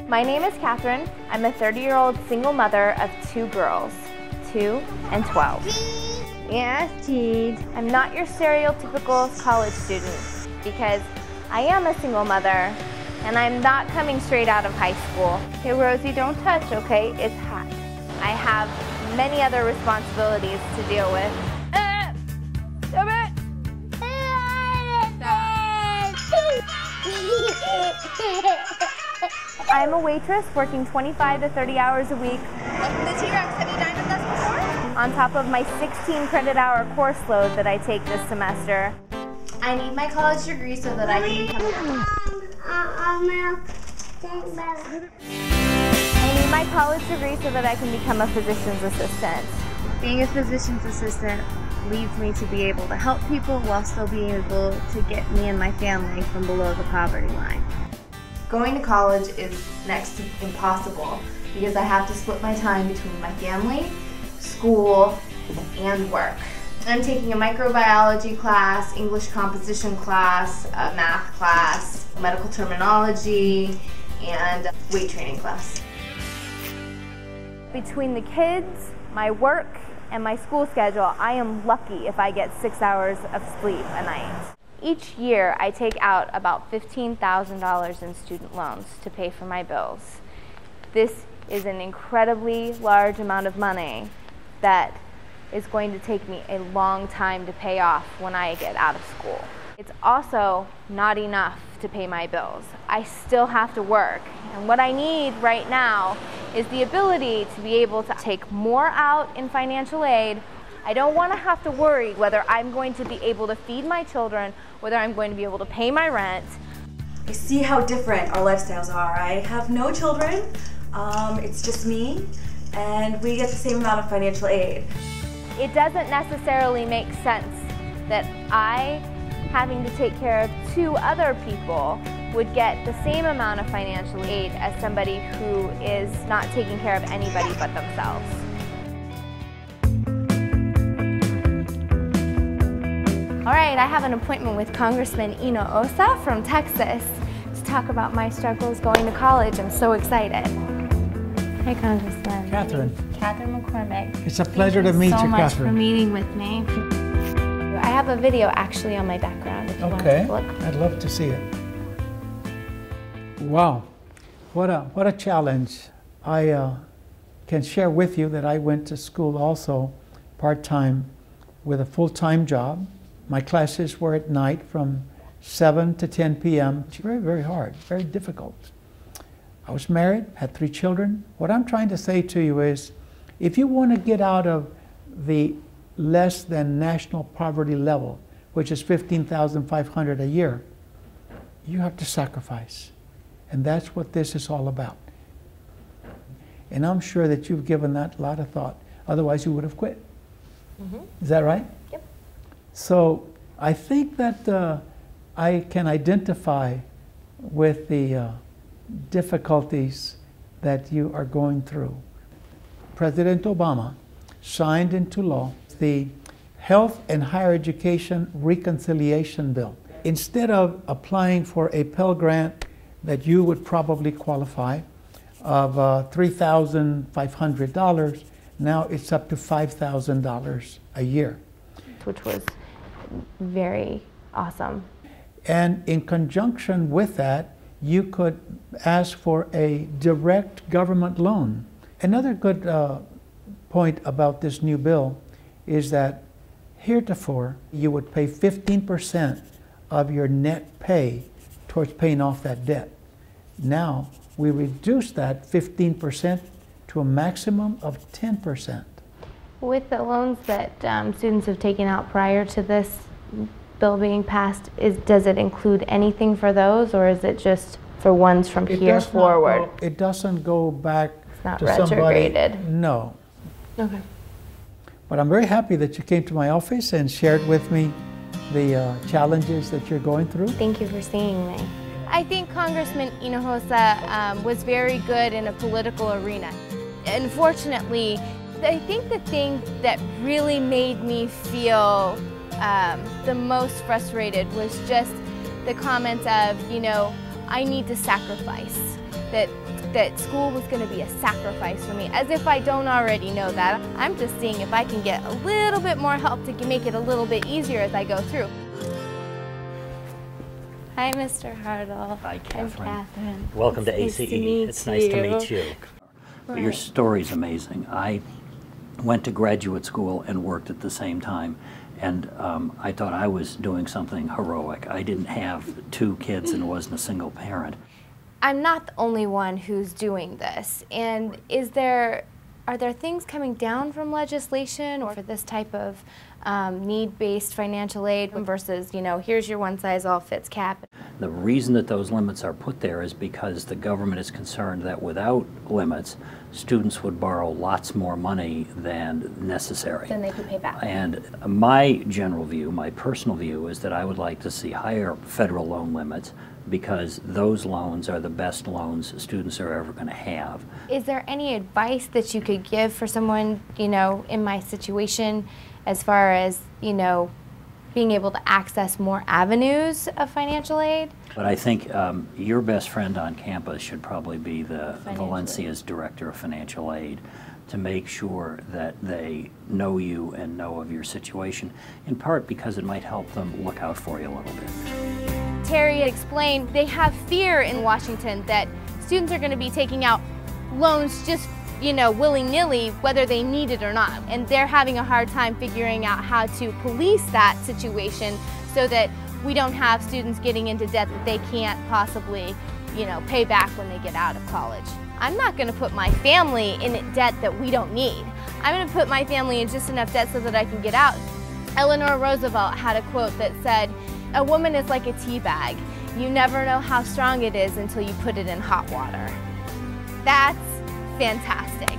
My name is Kathryn. I'm a 30-year-old single mother of 2 girls, 2 and 12. Yes, Jeed. I'm not your stereotypical college student because I am a single mother and I'm not coming straight out of high school. Hey Rosie, don't touch, okay? It's hot. I have many other responsibilities to deal with. Stop it! I'm a waitress working 25 to 30 hours a week. Welcome to T-Rex. Have you dined with us before? On top of my 16 credit hour course load that I take this semester. I need my college degree so that I can become a physician's assistant. Being a physician's assistant leads me to be able to help people while still being able to get me and my family from below the poverty line. Going to college is next to impossible because I have to split my time between my family, school, and work. I'm taking a microbiology class, English composition class, a math class, medical terminology, and weight training class. Between the kids, my work, and my school schedule, I am lucky if I get 6 hours of sleep a night. Each year, I take out about $15,000 in student loans to pay for my bills. This is an incredibly large amount of money that is going to take me a long time to pay off when I get out of school. It's also not enough to pay my bills. I still have to work, and what I need right now is the ability to be able to take more out in financial aid. I don't want to have to worry whether I'm going to be able to feed my children, whether I'm going to be able to pay my rent. I see how different our lifestyles are. I have no children, it's just me, and we get the same amount of financial aid. It doesn't necessarily make sense that I, having to take care of 2 other people, would get the same amount of financial aid as somebody who is not taking care of anybody but themselves. All right, I have an appointment with Congressman Ino Osa from Texas to talk about my struggles going to college. I'm so excited. Hi, Congressman. Kathryn. Kathryn McCormick. It's a pleasure to meet you, Kathryn. Thank you so much for meeting with me. I have a video actually on my background if you want to take a look. I'd love to see it. Wow, what a challenge. I can share with you that I went to school also part-time with a full-time job. My classes were at night from 7 to 10 p.m. It's very, very hard, very difficult. I was married, had 3 children. What I'm trying to say to you is, if you want to get out of the less than national poverty level, which is $15,500 a year, you have to sacrifice. And that's what this is all about. And I'm sure that you've given that a lot of thought. Otherwise, you would have quit. Mm-hmm. Is that right? Yep. So I think that I can identify with the difficulties that you are going through. President Obama signed into law the Health and Higher Education Reconciliation Bill. Instead of applying for a Pell Grant that you would probably qualify of $3,500, now it's up to $5,000 a year. Which was very awesome. And in conjunction with that, you could ask for a direct government loan. Another good point about this new bill is that heretofore you would pay 15% of your net pay towards paying off that debt. Now we reduce that 15% to a maximum of 10%. With the loans that students have taken out prior to this bill being passed, does it include anything for those, or is it just for ones from here forward? It doesn't go back it's not to retrograded. Somebody. No. Okay. But I'm very happy that you came to my office and shared with me the challenges that you're going through. Thank you for seeing me. I think Congressman Hinojosa was very good in a political arena. Unfortunately, I think the thing that really made me feel the most frustrated was just the comments of, you know, I need to sacrifice. That that school was going to be a sacrifice for me, as if I don't already know that. I'm just seeing if I can get a little bit more help to make it a little bit easier as I go through. Hi, Mr. Hartle. Hi, Kathryn. I'm Kathryn. Welcome to It's ACE. nice to meet It's nice to meet you. Right. Your story's amazing. I went to graduate school and worked at the same time, and I thought I was doing something heroic. I didn't have 2 kids and wasn't a single parent. I'm not the only one who's doing this, and are there things coming down from legislation or for this type of need-based financial aid versus, you know, here's your one-size-all-fits cap? The reason that those limits are put there is because the government is concerned that without limits, students would borrow lots more money than necessary. Then they could pay back. And my general view, my personal view, is that I would like to see higher federal loan limits, because those loans are the best loans students are ever going to have. Is there any advice that you could give for someone, you know, in my situation as far as, you know, being able to access more avenues of financial aid? But I think your best friend on campus should probably be the Valencia's Director of Financial Aid, to make sure that they know you and know of your situation, in part because it might help them look out for you a little bit. Terry explained they have fear in Washington that students are going to be taking out loans just, you know, willy-nilly, whether they need it or not. And they're having a hard time figuring out how to police that situation so that we don't have students getting into debt that they can't possibly, you know, pay back when they get out of college. I'm not going to put my family in debt that we don't need. I'm going to put my family in just enough debt so that I can get out. Eleanor Roosevelt had a quote that said, "A woman is like a tea bag. You never know how strong it is until you put it in hot water." That's fantastic.